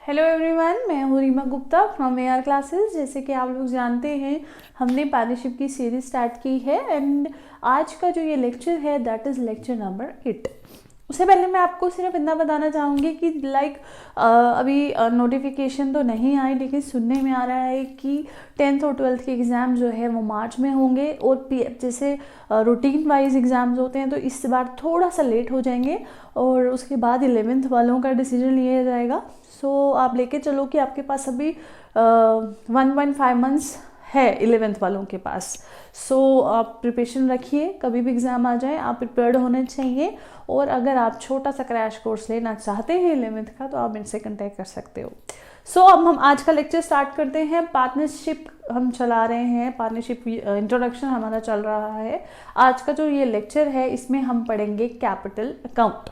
Hello everyone, मैं हूँ Reema Gupta from AR classes. जैसे कि आप लोग जानते हैं, हमने पार्टनरशिप की सीरीज स्टार्ट की है एंड आज का जो ये लेक्चर है दैट इज़ लेक्चर नंबर 8। उससे पहले मैं आपको सिर्फ इतना बताना चाहूँगी कि अभी नोटिफिकेशन तो नहीं आई, लेकिन सुनने में आ रहा है कि 10th और 12th के एग्ज़ाम जो है वो मार्च में होंगे और जैसे रूटीन वाइज एग्ज़ाम्स होते हैं तो इस बार थोड़ा सा लेट हो जाएंगे और उसके बाद 11th वालों का डिसीजन लिया जाएगा। सो आप लेके चलो कि आपके पास अभी 1.5 मंथ्स है 11th वालों के पास। सो आप प्रिपरेशन रखिए, कभी भी एग्ज़ाम आ जाए आप प्रिपेयर्ड होने चाहिए। और अगर आप छोटा सा क्रैश कोर्स लेना चाहते हैं 11th का तो आप इनसे कंटेक्ट कर सकते हो। सो अब हम आज का लेक्चर स्टार्ट करते हैं। पार्टनरशिप हम चला रहे हैं, पार्टनरशिप इंट्रोडक्शन हमारा चल रहा है। आज का जो ये लेक्चर है इसमें हम पढ़ेंगे कैपिटल अकाउंट।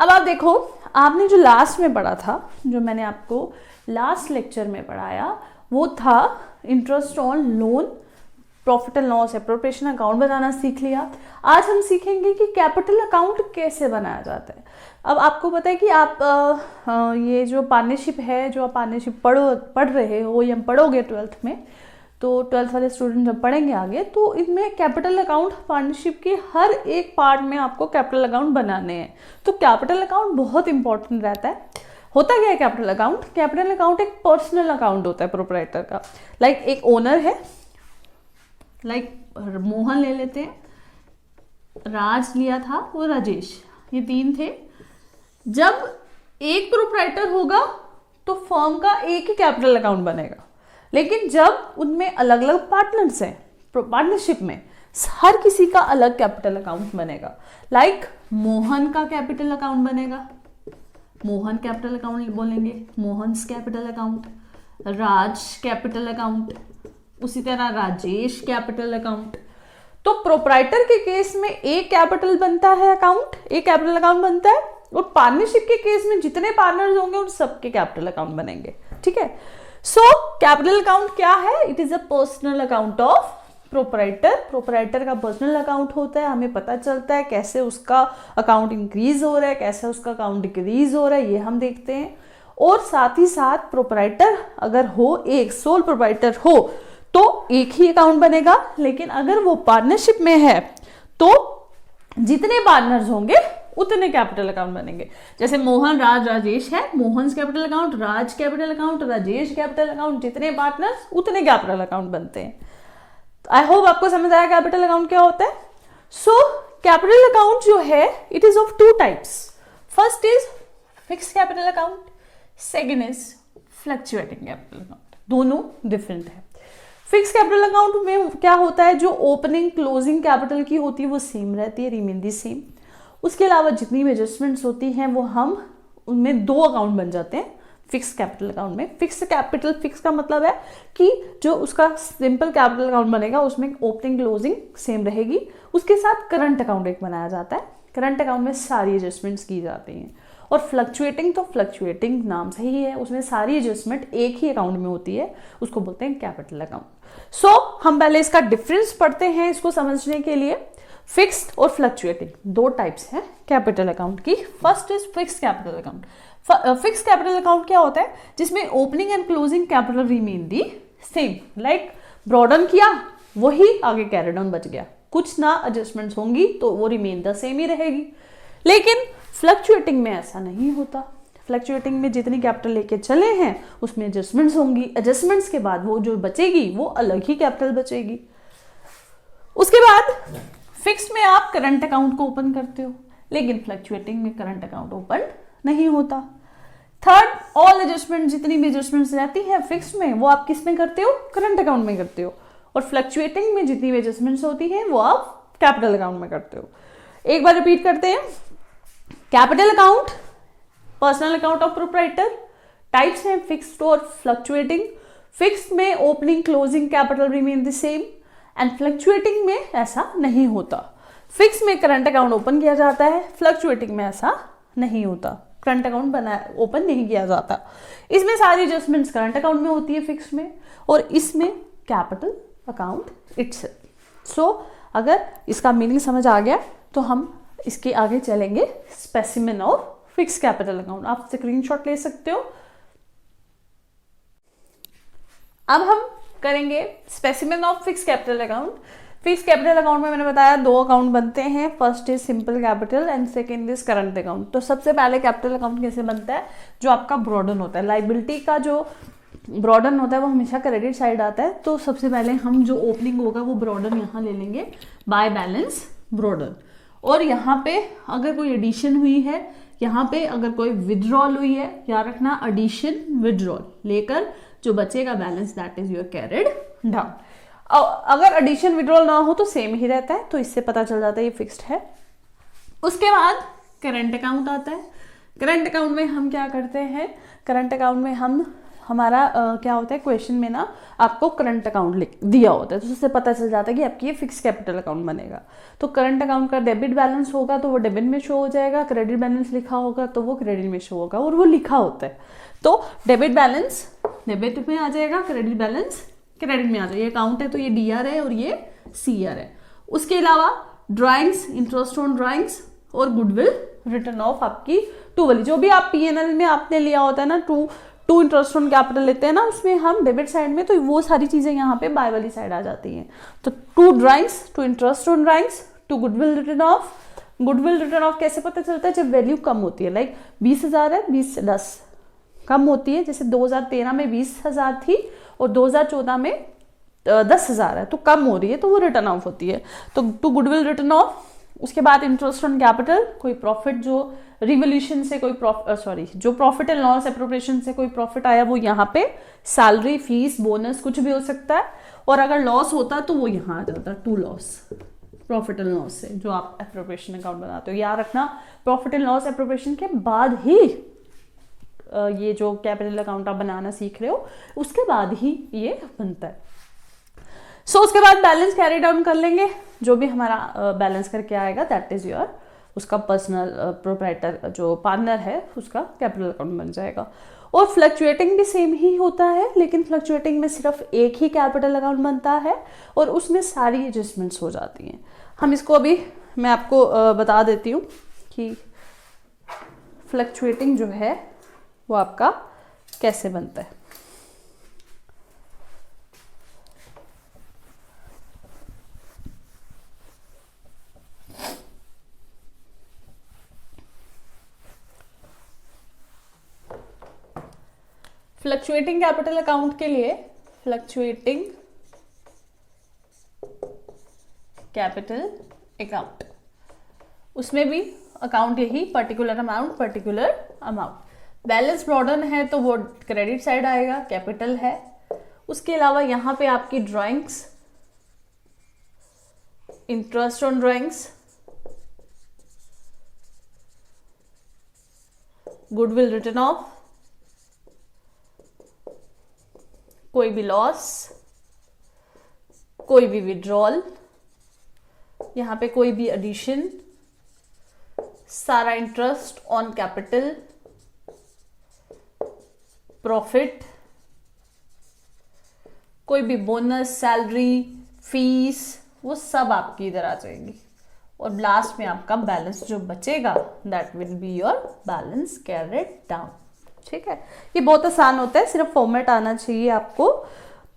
अब आप देखो, आपने जो लास्ट में पढ़ा था, जो मैंने आपको लास्ट लेक्चर में पढ़ाया वो था interest on loan, profit and loss appropriation account बनाना सीख लिया। आज हम सीखेंगे कि कैपिटल अकाउंट कैसे बनाया जाता है। अब आपको पता है कि आप ये जो पार्टनरशिप है, जो आप पार्टनरशिप पढ़ रहे हो या पढ़ोगे 12th में, तो 12th वाले स्टूडेंट जब पढ़ेंगे आगे तो इनमें कैपिटल अकाउंट पार्टनरशिप के हर एक पार्ट में आपको कैपिटल अकाउंट बनाने हैं। तो कैपिटल अकाउंट बहुत इंपॉर्टेंट रहता है। होता क्या है कैपिटल अकाउंट? कैपिटल अकाउंट एक पर्सनल अकाउंट होता है प्रोप्राइटर का। लाइक एक ओनर है, लाइक मोहन ले लेते हैं, राज लिया था, वो राजेश, ये 3 थे। जब एक प्रोप्राइटर होगा तो फर्म का एक ही कैपिटल अकाउंट बनेगा, लेकिन जब उनमें अलग अलग पार्टनर्स हैं पार्टनरशिप में, हर किसी का अलग कैपिटल अकाउंट बनेगा। लाइक मोहन का कैपिटल अकाउंट बनेगा, मोहन कैपिटल अकाउंट बोलेंगे, Mohan's capital account, Raj capital account, उसी तरह राजेश कैपिटल अकाउंट। तो प्रोप्राइटर के केस में एक कैपिटल बनता है अकाउंट, एक कैपिटल अकाउंट बनता है, और पार्टनरशिप के केस में जितने पार्टनर्स होंगे उन सबके कैपिटल अकाउंट बनेंगे। ठीक है। सो कैपिटल अकाउंट क्या है? It is a personal account of proprietor. Proprietor का पर्सनल अकाउंट होता है, हमें पता चलता है कैसे उसका अकाउंट इंक्रीज हो रहा है, कैसे उसका अकाउंट डिक्रीज हो रहा है, ये हम देखते हैं। और साथ ही साथ प्रोप्राइटर अगर हो, एक सोल प्रोप्राइटर हो तो एक ही अकाउंट बनेगा, लेकिन अगर वो पार्टनरशिप में है तो जितने पार्टनर्स होंगे उतने कैपिटल अकाउंट बनेंगे। जैसे मोहन, राज, राजेश है, Mohan capital account, Raj capital account, Rajesh capital account, जितने पार्टनर्स उतने कैपिटल अकाउंट बनते हैं। आई होप आपको समझ आया कैपिटल अकाउंट क्या होता है। सो कैपिटल अकाउंट जो है it is of 2 types. First is fix capital account, second is fluctuating capital account. दोनों डिफरेंट है। फिक्स कैपिटल अकाउंट में क्या होता है, जो ओपनिंग क्लोजिंग कैपिटल की होती है वो सेम रहती है, रिमेन दी सेम। उसके अलावा जितनी भी एडजस्टमेंट्स होती हैं वो हम उनमें 2 अकाउंट बन जाते हैं फिक्स कैपिटल अकाउंट में। फिक्स का मतलब है कि जो उसका सिंपल कैपिटल अकाउंट बनेगा उसमें ओपनिंग क्लोजिंग सेम रहेगी। उसके साथ करंट अकाउंट एक बनाया जाता है, करंट अकाउंट में सारी एडजस्टमेंट्स की जाती हैं। और फ्लक्चुएटिंग, तो फ्लक्चुएटिंग नाम सही है, उसमें सारी एडजस्टमेंट एक ही अकाउंट में होती है, उसको बोलते हैं कैपिटल अकाउंट। सो हम पहले इसका डिफरेंस पढ़ते हैं इसको समझने के लिए। फिक्स्ड और फ्लक्चुएटिंग 2 टाइप्स हैं कैपिटल अकाउंट की। First is fix capital account. Fix capital account क्या होता है? जिसमें opening and closing capital remain the same. Like brought down किया वही आगे कैरिड ऑन बच गया, कुछ ना एडजस्टमेंट्स होंगी तो वो रिमेन द सेम ही रहेगी। लेकिन फ्लक्चुएटिंग में ऐसा नहीं होता। फ्लक्चुएटिंग में जितनी कैपिटल लेके चले हैं उसमें एडजस्टमेंट्स होंगी, एडजस्टमेंट्स के बाद वो जो बचेगी वो अलग ही कैपिटल बचेगी। उसके बाद फिक्स में आप करंट अकाउंट को ओपन करते हो, लेकिन फ्लक्चुएटिंग में करंट अकाउंट ओपन नहीं होता। थर्ड, ऑल एडजस्टमेंट, जितनी भी एडजस्टमेंट्स रहती है फिक्स में वो आप किस में करते हो? करंट अकाउंट में करते हो। और फ्लक्चुएटिंग में जितनी भी एडजस्टमेंट्स होती हैं वो आप कैपिटल अकाउंट में करते हो। एक बार रिपीट करते हैं। Capital account, personal account of proprietor, types हैं फिक्स्ड और फ्लक्चुएटिंग। फिक्स्ड में opening closing capital remain the same and fluctuating में ऐसा नहीं होता। फिक्स में करंट अकाउंट ओपन किया जाता है, फ्लक्चुएटिंग में ऐसा नहीं होता, करंट अकाउंट ओपन नहीं किया जाता। इसमें सारी एडजस्टमेंट्स करंट अकाउंट में होती है फिक्स में, और इसमें कैपिटल अकाउंट इटसेल्फ। सो अगर इसका मीनिंग समझ आ गया तो हम इसके आगे चलेंगे specimen of fix capital account. आप स्क्रीनशॉट ले सकते हो। अब हम करेंगे specimen of fix capital account. Fix capital account में मैंने बताया 2 अकाउंट बनते हैं, first is simple capital and second is current account. तो सबसे पहले कैपिटल अकाउंट कैसे बनता है, जो आपका ब्रॉडन होता है, लाइबिलिटी का जो ब्रॉडन होता है वो हमेशा क्रेडिट साइड आता है। तो सबसे पहले हम जो ओपनिंग होगा वो ब्रॉडन यहाँ ले लेंगे, बाय बैलेंस ब्रॉडन। और यहाँ पे अगर कोई एडिशन हुई है, यहाँ पे अगर कोई विड्रॉल हुई है, याद रखना एडिशन विड्रॉल लेकर जो बचेगा balance that is your carried down. अगर एडिशन विड्रॉल ना हो तो सेम ही रहता है, तो इससे पता चल जाता है ये फिक्स्ड है। उसके बाद करंट अकाउंट आता है। करंट अकाउंट में हम क्या करते हैं, करंट अकाउंट में हम हमारा क्या होता है, क्वेश्चन में ना आपको करंट अकाउंट लिख दिया होता है, तो उससे पता चल जाता है कि आपकी ये फिक्स कैपिटल अकाउंट बनेगा। तो करंट अकाउंट का डेबिट बैलेंस होगा तो वो डेबिट में शो हो जाएगा, क्रेडिट बैलेंस लिखा होगा तो वो क्रेडिट में शो होगा, और वो लिखा होता है। तो डेबिट बैलेंस डेबिट में आ जाएगा, क्रेडिट बैलेंस क्रेडिट में आ जाएगा। ये अकाउंट है तो ये डीआर है और ये सीआर है। उसके अलावा ड्राइंग्स, इंटरेस्ट ऑन ड्राइंग्स और गुडविल रिटर्न ऑफ आपकी टू वाली, जो भी आप पीएनएल में आपने लिया होता है ना, टू इंटरेस्ट ऑन कैपिटल लेते हैं ना, उसमें हम डेबिट साइड में, तो वो सारी चीजें यहाँ पे बाय वाली साइड आ जाती हैं। तो to drawings, to interest on drawings, to goodwill written off. Goodwill written off कैसे पता चलता है, जब वैल्यू कम होती है, लाइक 20,000 है, 20 से 10 कम होती है, जैसे 2013 में 20,000 थी और 2014 में 10,000 है, तो कम हो रही है, तो वो रिटर्न ऑफ होती है। तो टू गुडविल रिटर्न ऑफ। उसके बाद इंटरेस्ट ऑन कैपिटल, कोई प्रॉफिट जो रिवोल्यूशन से कोई जो प्रॉफिट एंड लॉस एप्रोप्रिएशन से कोई प्रॉफिट आया वो यहाँ पे, सैलरी, फीस, बोनस कुछ भी हो सकता है। और अगर लॉस होता तो वो यहाँ आ जाता, to loss, profit and loss से जो आप एप्रोप्रिएशन अकाउंट बनाते हो। याद रखना प्रॉफिट एंड लॉस एप्रोप्रिएशन के बाद ही ये जो कैपिटल अकाउंट आप बनाना सीख रहे हो उसके बाद ही ये बनता है। सो उसके बाद बैलेंस कैरी डाउन कर लेंगे, जो भी हमारा बैलेंस करके आएगा दैट इज योर, उसका पर्सनल प्रोप्राइटर जो पार्टनर है उसका कैपिटल अकाउंट बन जाएगा। और फ्लक्चुएटिंग भी सेम ही होता है, लेकिन फ्लक्चुएटिंग में सिर्फ एक ही कैपिटल अकाउंट बनता है और उसमें सारी एडजस्टमेंट्स हो जाती हैं। हम इसको अभी मैं आपको बता देती हूँ कि फ्लक्चुएटिंग जो है वो आपका कैसे बनता है। फ्लक्चुएटिंग कैपिटल अकाउंट के लिए फ्लक्चुएटिंग कैपिटल अकाउंट, उसमें भी अकाउंट यही पर्टिकुलर अमाउंट। बैलेंस ब्रॉडन है तो वो क्रेडिट साइड आएगा, कैपिटल है। उसके अलावा यहाँ पे आपकी drawings, interest on drawings, goodwill written of, कोई भी लॉस, कोई भी विड्रॉल, यहाँ पे कोई भी एडिशन, सारा इंटरेस्ट ऑन कैपिटल, प्रॉफिट, कोई भी बोनस, सैलरी, फीस, वो सब आपकी इधर आ जाएंगी। और लास्ट में आपका बैलेंस जो बचेगा that will be your balance carried down. ठीक है, ये बहुत आसान होता है, सिर्फ फॉर्मेट आना चाहिए आपको।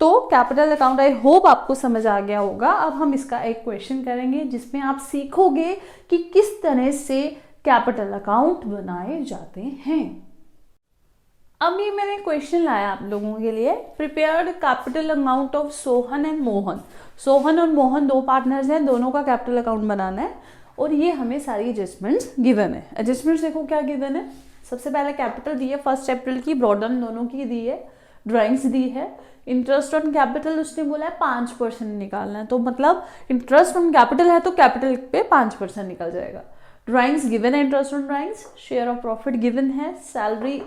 तो कैपिटल अकाउंट आई होप आपको समझ आ गया होगा। अब हम इसका एक क्वेश्चन करेंगे जिसमें आप सीखोगे कि किस तरह से कैपिटल अकाउंट बनाए जाते हैं। अब ये मैंने क्वेश्चन लाया आप लोगों के लिए, prepared capital account of Sohan and Mohan. Sohan और मोहन 2 पार्टनर्स हैं, दोनों का कैपिटल अकाउंट बनाना है और ये हमें सारी एडजस्टमेंट्स गिवन है। एडजस्टमेंट्स देखो क्या गिवन है। सबसे पहले कैपिटल दी है 1 अप्रैल की, ब्रॉडन दोनों की दी है, ड्राइंग्स दी है। इंटरेस्ट ऑन कैपिटल उसने बोला है 5% निकालना है, तो मतलब इंटरेस्ट ऑन कैपिटल है तो कैपिटल पे 5% निकल जाएगा। ड्राइंग्स गिवन है, interest on drawings, share of profit given है, सैलरी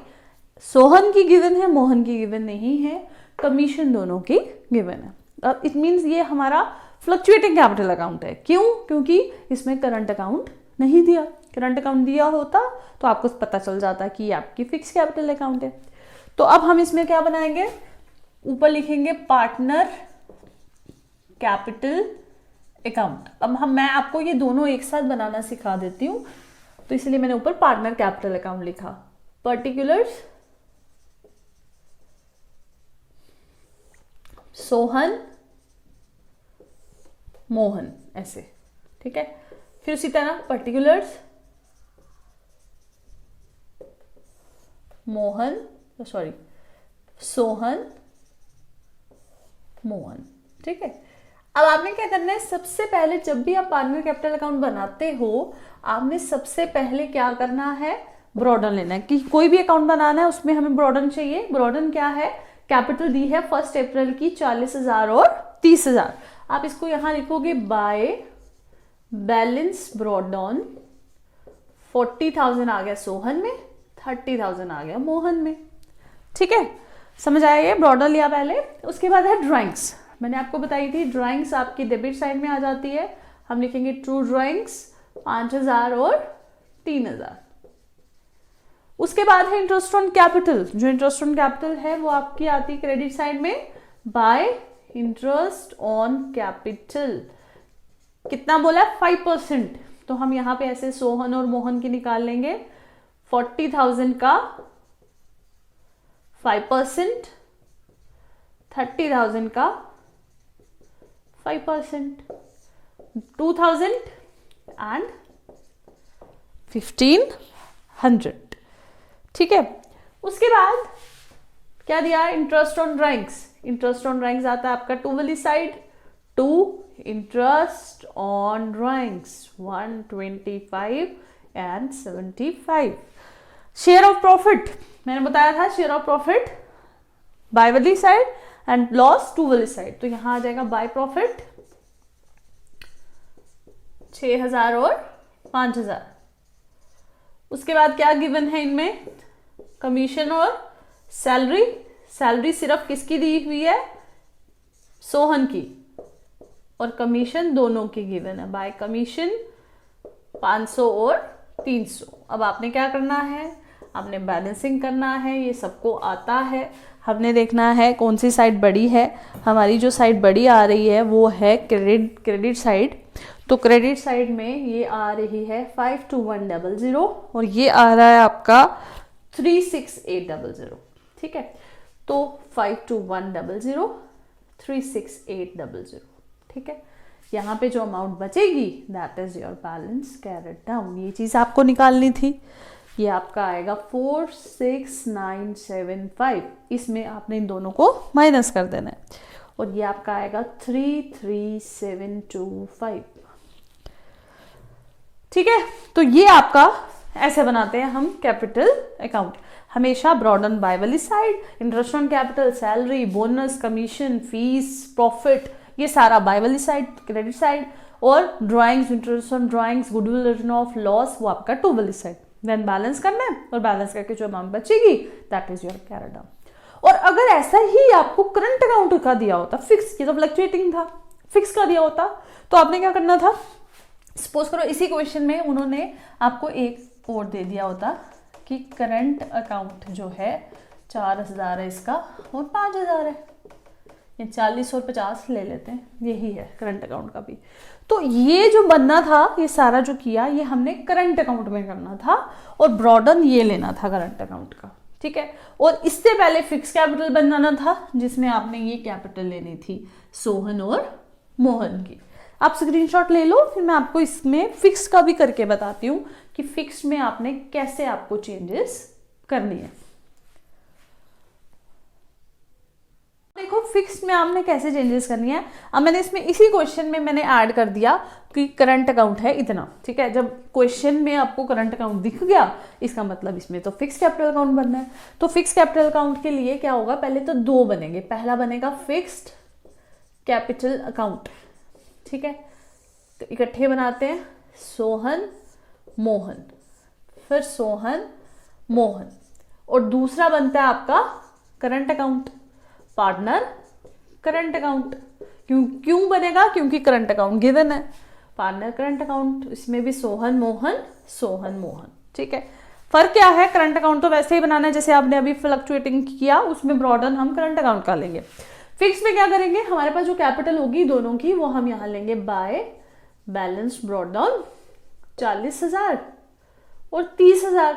सोहन की गिवन है, मोहन की गिवन नहीं है, कमीशन दोनों की गिवन है। अब इट मीन्स ये हमारा फ्लक्चुएटिंग कैपिटल अकाउंट है। क्यों? क्योंकि इसमें करंट अकाउंट नहीं दिया। करंट अकाउंट दिया होता तो आपको पता चल जाता कि ये आपकी फिक्स कैपिटल अकाउंट है। तो अब हम इसमें क्या बनाएंगे, ऊपर लिखेंगे पार्टनर कैपिटल अकाउंट। अब मैं आपको ये दोनों एक साथ बनाना सिखा देती हूँ। तो इसलिए मैंने ऊपर पार्टनर कैपिटल अकाउंट लिखा। पर्टिकुलर्स सोहन मोहन, ऐसे, ठीक है। फिर उसी तरह पर्टिकुलर्स मोहन, सॉरी सोहन मोहन, ठीक है। अब आपने क्या करना है, सबसे पहले जब भी आप पार्टनर कैपिटल अकाउंट बनाते हो, आपने सबसे पहले क्या करना है, ब्रॉडन लेना है। कि कोई भी अकाउंट बनाना है उसमें हमें ब्रॉडन चाहिए। ब्रॉडन क्या है, कैपिटल दी है 1 अप्रैल की 40,000 और 30,000। आप इसको यहां लिखोगे बाय बैलेंस ब्रॉडन, 40,000 आ गया सोहन में, 30,000 आ गया मोहन में, ठीक है। समझ आया ये, ब्रॉडन लिया पहले। उसके बाद है ड्राइंग्स। मैंने आपको बताई थी ड्राइंग्स आपकी डेबिट साइड में आ जाती है। हम लिखेंगे ट्रू ड्राइंग्स 5,000 और 3,000। उसके बाद है इंटरेस्ट ऑन कैपिटल। जो इंटरेस्ट ऑन कैपिटल है वो आपकी आती है क्रेडिट साइड में, बाय इंटरेस्ट ऑन कैपिटल। कितना बोला है, 5%। तो हम यहां पे ऐसे सोहन और मोहन की निकाल लेंगे। 40,000 का 5%, 30,000 का 5%, 2,000 एंड 1,500, ठीक है। उसके बाद क्या दिया, interest on drawings. Interest on drawings आता है आपका टू वाली side, to interest on drawings 125 and 75। Share of profit, मैंने बताया था शेयर ऑफ प्रॉफिट बाय वाली साइड एंड लॉस टू वाली साइड। तो यहां आ जाएगा बाय प्रॉफिट 6,000 और 5,000। उसके बाद क्या गिवन है इनमें, कमीशन और सैलरी। सैलरी सिर्फ किसकी दी हुई है, सोहन की, और कमीशन दोनों की गिवन है। बाय कमीशन 500 और 300। अब आपने क्या करना है, आपने बैलेंसिंग करना है। ये सबको आता है। हमने देखना है कौन सी साइड बड़ी है। हमारी जो साइड बड़ी आ रही है वो है क्रेडिट साइड। तो क्रेडिट साइड में ये आ रही है 52100 और ये आ रहा है आपका 36800, ठीक है। तो 52100, 36800, ठीक है। यहाँ पे जो अमाउंट बचेगी that is your balance carried down. ये चीज आपको निकालनी थी। ये आपका आएगा 46975। इसमें आपने इन दोनों को माइनस कर देना है और ये आपका आएगा 33725, ठीक है। तो ये आपका ऐसे बनाते हैं हम कैपिटल अकाउंट। हमेशा ब्रॉडन बाय वाली side, interest on capital, salary, bonus, commission, fees, profit, ये सारा बाय वाली साइड क्रेडिट साइड, और drawings, interest on drawings, goodwill, written of loss, वो आपका टू वाली साइड। देन बैलेंस करना है और बैलेंस करके जो अमाउंट बचेगी that is your carried down. और अगर ऐसा ही आपको करंट अकाउंट का दिया होता, फिक्स, ये तो फ्लक्चुएटिंग था, फिक्स का दिया होता, तो आपने क्या करना था, सपोज करो इसी क्वेश्चन में उन्होंने आपको एक और दे दिया होता कि करंट अकाउंट जो है 4,000 है इसका और 5,000 है, ये 40 और 50 ले लेते हैं, यही है करंट अकाउंट का भी। तो ये जो बनना था, ये सारा जो किया, ये हमने करंट अकाउंट में करना था और ब्रॉडन ये लेना था करंट अकाउंट का, ठीक है। और इससे पहले फिक्स कैपिटल बनाना था जिसमें आपने ये कैपिटल लेनी थी सोहन और मोहन की। आप स्क्रीनशॉट ले लो, फिर मैं आपको इसमें फिक्स का भी करके बताती हूँ कि फिक्स में आपने कैसे आपको चेंजेस करनी है। देखो फिक्स में आपने कैसे चेंजेस करनी है। अब मैंने इसमें इसी क्वेश्चन में मैंने ऐड कर दिया कि करंट अकाउंट है इतना, ठीक है। जब क्वेश्चन में आपको करंट अकाउंट दिख गया, इसका मतलब इसमें तो फिक्स कैपिटल अकाउंट बनना है। तो फिक्स कैपिटल अकाउंट के लिए क्या होगा, पहले तो दो बनेंगे। पहला बनेगा फिक्स्ड कैपिटल अकाउंट, ठीक है। तो इकट्ठे बनाते हैं, सोहन मोहन, फिर सोहन मोहन, और दूसरा बनता है आपका current account, partner current account. क्यों बनेगा, क्योंकि करंट अकाउंट गिवन है, पार्टनर करंट अकाउंट, इसमें भी सोहन मोहन, ठीक है। फर्क क्या है, करंट अकाउंट तो वैसे ही बनाना है जैसे आपने अभी फ्लक्चुएटिंग किया, उसमें ब्रॉडन हम करंट अकाउंट का लेंगे। फिक्स में क्या करेंगे, हमारे पास जो कैपिटल होगी दोनों की, वो हम यहां लेंगे बाय बैलेंस ब्रॉट डाउन 40,000 और 30,000,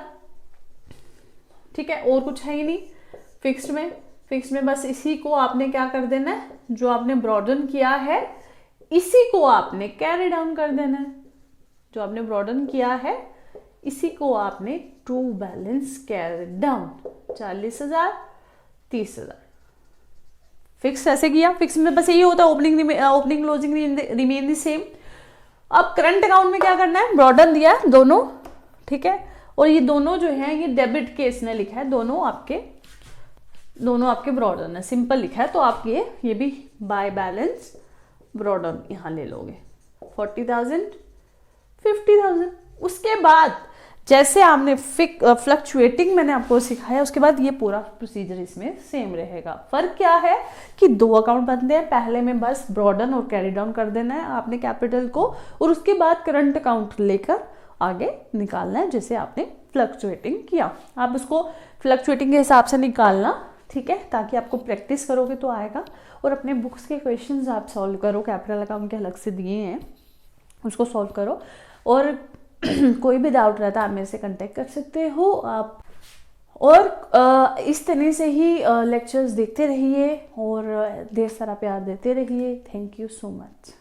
ठीक है, और कुछ है ही नहीं फिक्स्ड में बस इसी को आपने क्या कर देना है, जो आपने ब्रॉडन किया है इसी को आपने कैरी डाउन कर देना है, जो आपने ब्रॉडन किया है इसी को आपने to balance carry down, 40,000 30,000। Fix ऐसे किया, फिक्स में बस यही होता है, opening closing remain the same. अब करंट अकाउंट में क्या करना है, ब्रॉडन दिया है दोनों, ठीक है, और ये दोनों जो है ये डेबिट के इसने लिखा है, दोनों आपके ब्रॉडन है, सिंपल लिखा है, तो आप ये भी बाय बैलेंस ब्रॉडन यहाँ ले लोगे 40,000 50,000। उसके बाद जैसे आपने फ्लक्चुएटिंग मैंने आपको सिखाया, उसके बाद ये पूरा प्रोसीजर इसमें सेम रहेगा। फर्क क्या है कि दो अकाउंट बनते हैं, पहले में बस ब्रॉडन और कैरी डाउन कर देना है आपने कैपिटल को, और उसके बाद करंट अकाउंट लेकर आगे निकालना है जैसे आपने फ्लक्चुएटिंग किया। आप उसको फ्लक्चुएटिंग के हिसाब से निकालना, ठीक है, ताकि आपको प्रैक्टिस करोगे तो आएगा। और अपने बुक्स के क्वेश्चंस आप सॉल्व करो, कैपिटल अकाउंट के अलग से दिए हैं उसको सॉल्व करो, और कोई भी डाउट रहता है आप मेरे से कांटेक्ट कर सकते हो आप। और इस तरह से ही लेक्चर्स देखते रहिए और ढेर सारा प्यार देते रहिए। Thank you so much.